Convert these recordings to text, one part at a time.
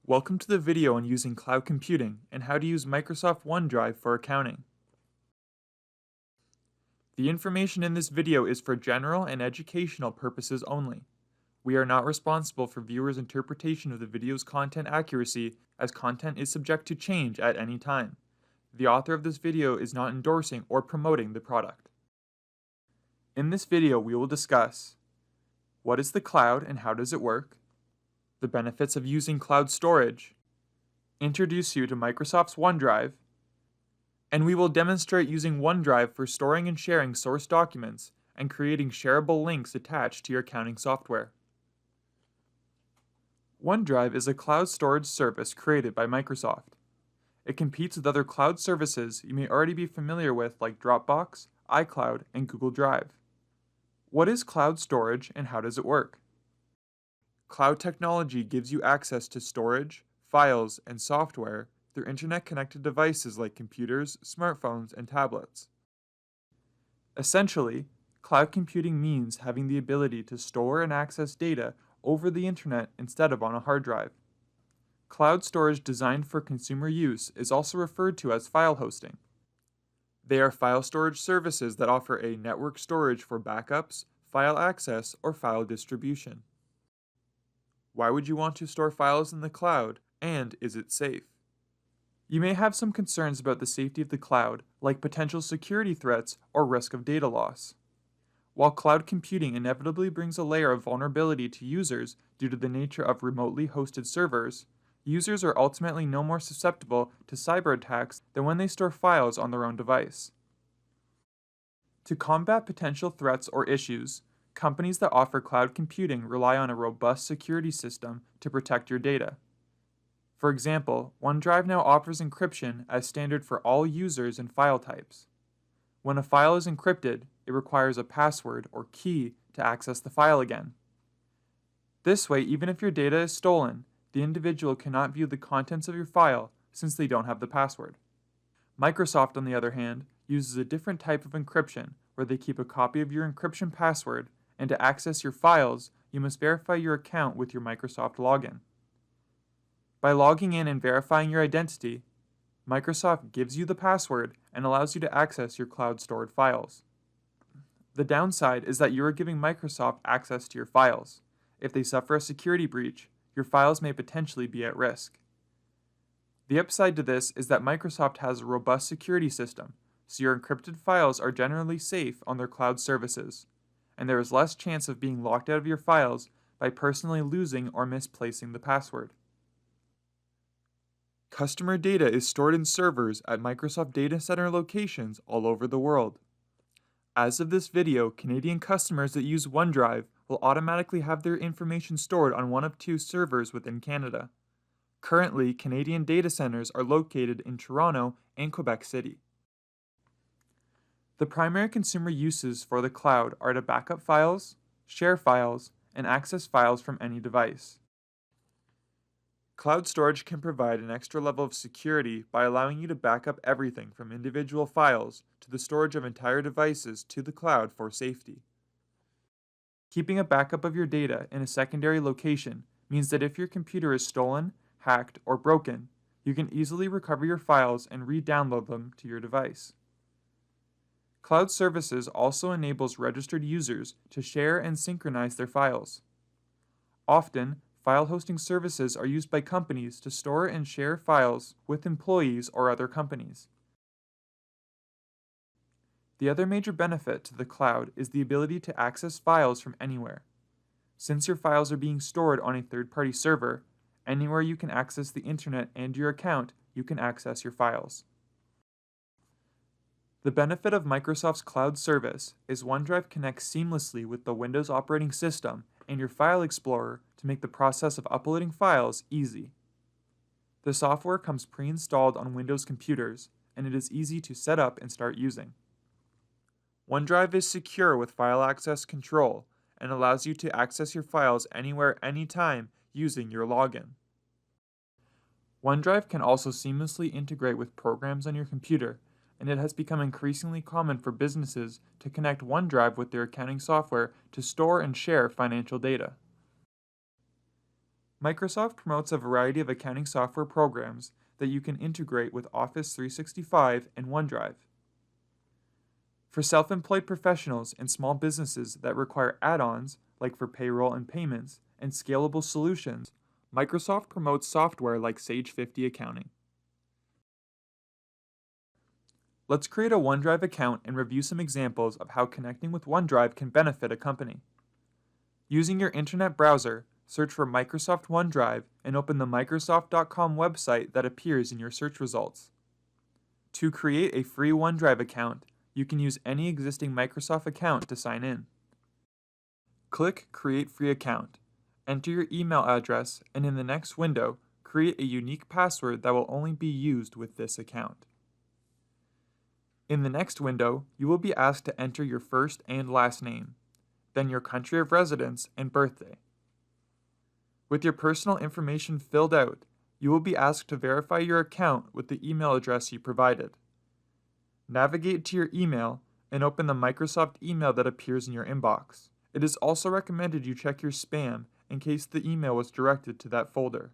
Welcome to the video on using cloud computing and how to use Microsoft OneDrive for accounting. The information in this video is for general and educational purposes only. We are not responsible for viewers' interpretation of the video's content accuracy, as content is subject to change at any time. The author of this video is not endorsing or promoting the product. In this video, we will discuss what is the cloud and how does it work, the benefits of using cloud storage, introduce you to Microsoft's OneDrive, and we will demonstrate using OneDrive for storing and sharing source documents and creating shareable links attached to your accounting software. OneDrive is a cloud storage service created by Microsoft. It competes with other cloud services you may already be familiar with like Dropbox, iCloud, and Google Drive. What is cloud storage and how does it work? Cloud technology gives you access to storage, files, and software through internet-connected devices like computers, smartphones, and tablets. Essentially, cloud computing means having the ability to store and access data over the internet instead of on a hard drive. Cloud storage designed for consumer use is also referred to as file hosting. They are file storage services that offer a network storage for backups, file access, or file distribution. Why would you want to store files in the cloud, and is it safe? You may have some concerns about the safety of the cloud, like potential security threats or risk of data loss. While cloud computing inevitably brings a layer of vulnerability to users due to the nature of remotely hosted servers, users are ultimately no more susceptible to cyber attacks than when they store files on their own device. To combat potential threats or issues, companies that offer cloud computing rely on a robust security system to protect your data. For example, OneDrive now offers encryption as standard for all users and file types. When a file is encrypted, it requires a password or key to access the file again. This way, even if your data is stolen, the individual cannot view the contents of your file since they don't have the password. Microsoft, on the other hand, uses a different type of encryption where they keep a copy of your encryption password, and to access your files, you must verify your account with your Microsoft login. By logging in and verifying your identity, Microsoft gives you the password and allows you to access your cloud-stored files. The downside is that you are giving Microsoft access to your files. If they suffer a security breach, your files may potentially be at risk. The upside to this is that Microsoft has a robust security system, so your encrypted files are generally safe on their cloud services, and there is less chance of being locked out of your files by personally losing or misplacing the password. Customer data is stored in servers at Microsoft data center locations all over the world. As of this video, Canadian customers that use OneDrive will automatically have their information stored on one of two servers within Canada. Currently, Canadian data centers are located in Toronto and Quebec City. The primary consumer uses for the cloud are to backup files, share files, and access files from any device. Cloud storage can provide an extra level of security by allowing you to back up everything from individual files to the storage of entire devices to the cloud for safety. Keeping a backup of your data in a secondary location means that if your computer is stolen, hacked, or broken, you can easily recover your files and re-download them to your device. Cloud services also enables registered users to share and synchronize their files. Often, file hosting services are used by companies to store and share files with employees or other companies. The other major benefit to the cloud is the ability to access files from anywhere. Since your files are being stored on a third-party server, anywhere you can access the internet and your account, you can access your files. The benefit of Microsoft's cloud service is OneDrive connects seamlessly with the Windows operating system and your File Explorer to make the process of uploading files easy. The software comes pre-installed on Windows computers, and it is easy to set up and start using. OneDrive is secure with file access control and allows you to access your files anywhere, anytime using your login. OneDrive can also seamlessly integrate with programs on your computer, and it has become increasingly common for businesses to connect OneDrive with their accounting software to store and share financial data. Microsoft promotes a variety of accounting software programs that you can integrate with Office 365 and OneDrive. For self-employed professionals and small businesses that require add-ons, like for payroll and payments, and scalable solutions, Microsoft promotes software like Sage 50 Accounting. Let's create a OneDrive account and review some examples of how connecting with OneDrive can benefit a company. Using your internet browser, search for Microsoft OneDrive and open the Microsoft.com website that appears in your search results. To create a free OneDrive account, you can use any existing Microsoft account to sign in. Click Create Free Account. Enter your email address, and in the next window, create a unique password that will only be used with this account. In the next window, you will be asked to enter your first and last name, then your country of residence and birthday. With your personal information filled out, you will be asked to verify your account with the email address you provided. Navigate to your email and open the Microsoft email that appears in your inbox. It is also recommended you check your spam in case the email was directed to that folder.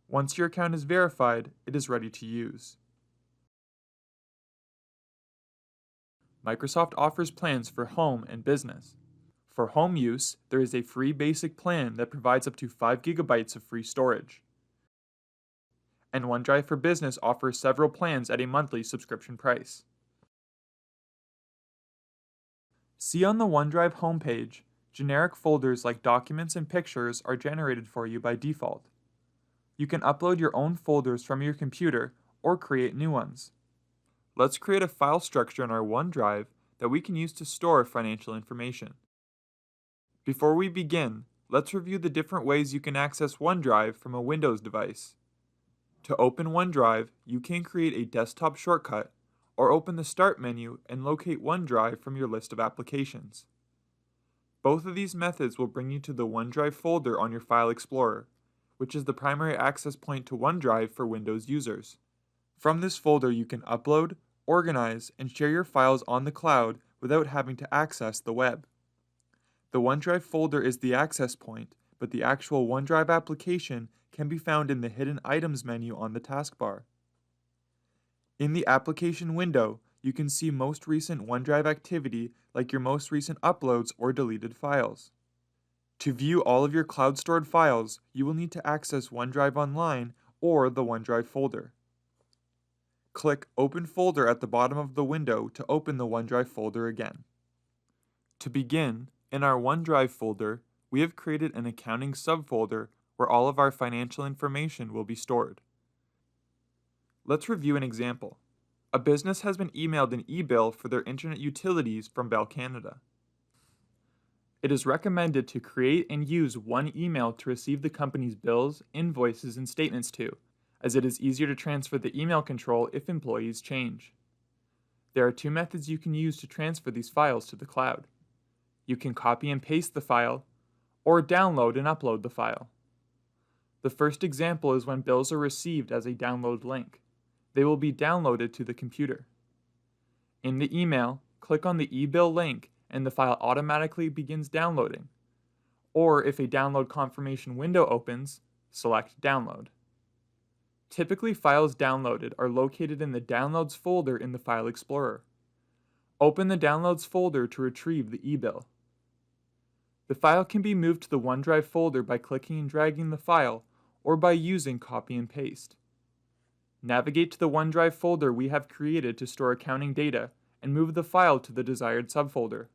Once your account is verified, it is ready to use. Microsoft offers plans for home and business. For home use, there is a free basic plan that provides up to 5 GB of free storage. And OneDrive for Business offers several plans at a monthly subscription price. See on the OneDrive homepage, generic folders like documents and pictures are generated for you by default. You can upload your own folders from your computer or create new ones. Let's create a file structure in our OneDrive that we can use to store financial information. Before we begin, let's review the different ways you can access OneDrive from a Windows device. To open OneDrive, you can create a desktop shortcut or open the Start menu and locate OneDrive from your list of applications. Both of these methods will bring you to the OneDrive folder on your File Explorer, which is the primary access point to OneDrive for Windows users. From this folder, you can upload, organize, and share your files on the cloud without having to access the web. The OneDrive folder is the access point, but the actual OneDrive application can be found in the Hidden Items menu on the taskbar. In the application window, you can see most recent OneDrive activity like your most recent uploads or deleted files. To view all of your cloud-stored files, you will need to access OneDrive Online or the OneDrive folder. Click Open Folder at the bottom of the window to open the OneDrive folder again. To begin, in our OneDrive folder, we have created an accounting subfolder where all of our financial information will be stored. Let's review an example. A business has been emailed an e-bill for their internet utilities from Bell Canada. It is recommended to create and use one email to receive the company's bills, invoices, and statements to, as it is easier to transfer the email control if employees change. There are two methods you can use to transfer these files to the cloud. You can copy and paste the file, or download and upload the file. The first example is when bills are received as a download link. They will be downloaded to the computer. In the email, click on the e-bill link and the file automatically begins downloading. Or if a download confirmation window opens, select Download. Typically, files downloaded are located in the Downloads folder in the File Explorer. Open the Downloads folder to retrieve the e-bill. The file can be moved to the OneDrive folder by clicking and dragging the file or by using copy and paste. Navigate to the OneDrive folder we have created to store accounting data and move the file to the desired subfolder.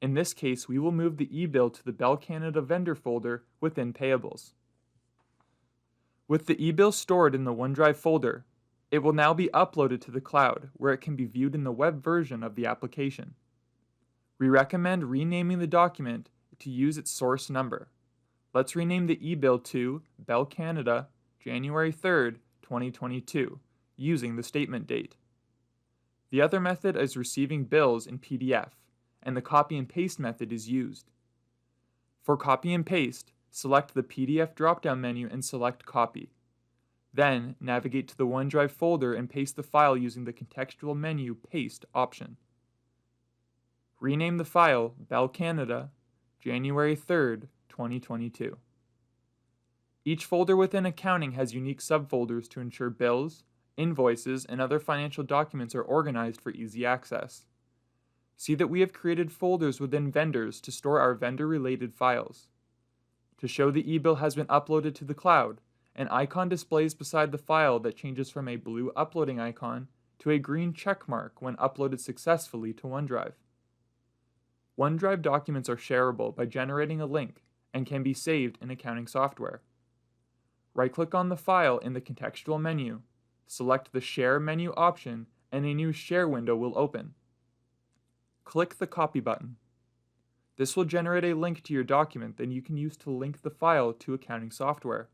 In this case, we will move the e-bill to the Bell Canada vendor folder within Payables. With the e-bill stored in the OneDrive folder, it will now be uploaded to the cloud where it can be viewed in the web version of the application. We recommend renaming the document to use its source number. Let's rename the e-bill to Bell Canada, January 3rd, 2022, using the statement date. The other method is receiving bills in PDF, and the copy and paste method is used. For copy and paste, select the PDF drop-down menu and select Copy. Then, navigate to the OneDrive folder and paste the file using the contextual menu Paste option. Rename the file Bell Canada, January 3rd, 2022. Each folder within accounting has unique subfolders to ensure bills, invoices, and other financial documents are organized for easy access. See that we have created folders within vendors to store our vendor-related files. To show the e-bill has been uploaded to the cloud, an icon displays beside the file that changes from a blue uploading icon to a green check mark when uploaded successfully to OneDrive. OneDrive documents are shareable by generating a link and can be saved in accounting software. Right-click on the file in the contextual menu, select the Share menu option, and a new Share window will open. Click the Copy button. This will generate a link to your document that you can use to link the file to accounting software.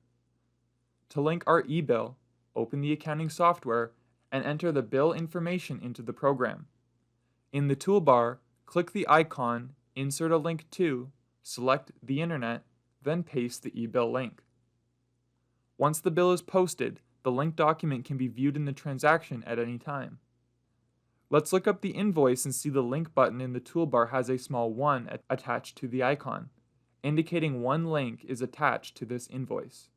To link our e-bill, open the accounting software and enter the bill information into the program. In the toolbar, click the icon, Insert a Link to, select the Internet, then paste the e-bill link. Once the bill is posted, the linked document can be viewed in the transaction at any time. Let's look up the invoice and see the link button in the toolbar has a small 1 attached to the icon, indicating one link is attached to this invoice.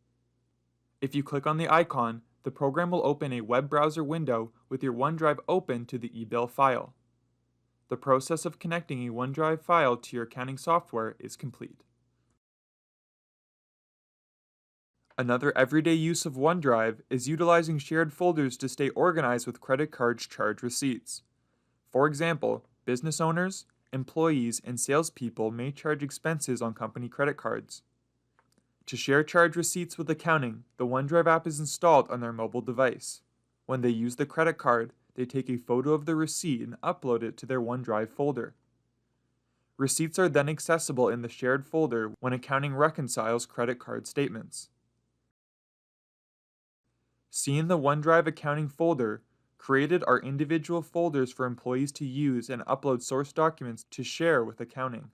If you click on the icon, the program will open a web browser window with your OneDrive open to the e-bill file. The process of connecting a OneDrive file to your accounting software is complete. Another everyday use of OneDrive is utilizing shared folders to stay organized with credit cards charge receipts. For example, business owners, employees, and salespeople may charge expenses on company credit cards. To share charge receipts with accounting, the OneDrive app is installed on their mobile device. When they use the credit card, they take a photo of the receipt and upload it to their OneDrive folder. Receipts are then accessible in the shared folder when accounting reconciles credit card statements. See in the OneDrive accounting folder, created are individual folders for employees to use and upload source documents to share with accounting.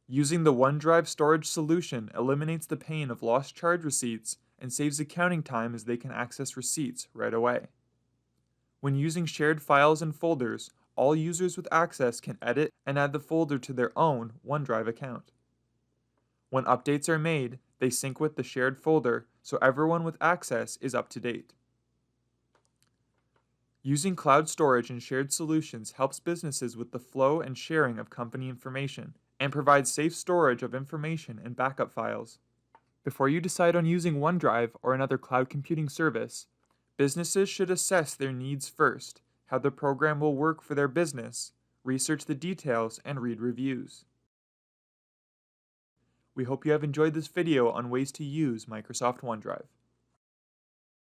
Using the OneDrive storage solution eliminates the pain of lost charge receipts and saves accounting time as they can access receipts right away. When using shared files and folders, all users with access can edit and add the folder to their own OneDrive account. When updates are made, they sync with the shared folder so everyone with access is up to date. Using cloud storage and shared solutions helps businesses with the flow and sharing of company information and provides safe storage of information and backup files. Before you decide on using OneDrive or another cloud computing service, businesses should assess their needs first, how the program will work for their business, research the details, and read reviews. We hope you have enjoyed this video on ways to use Microsoft OneDrive.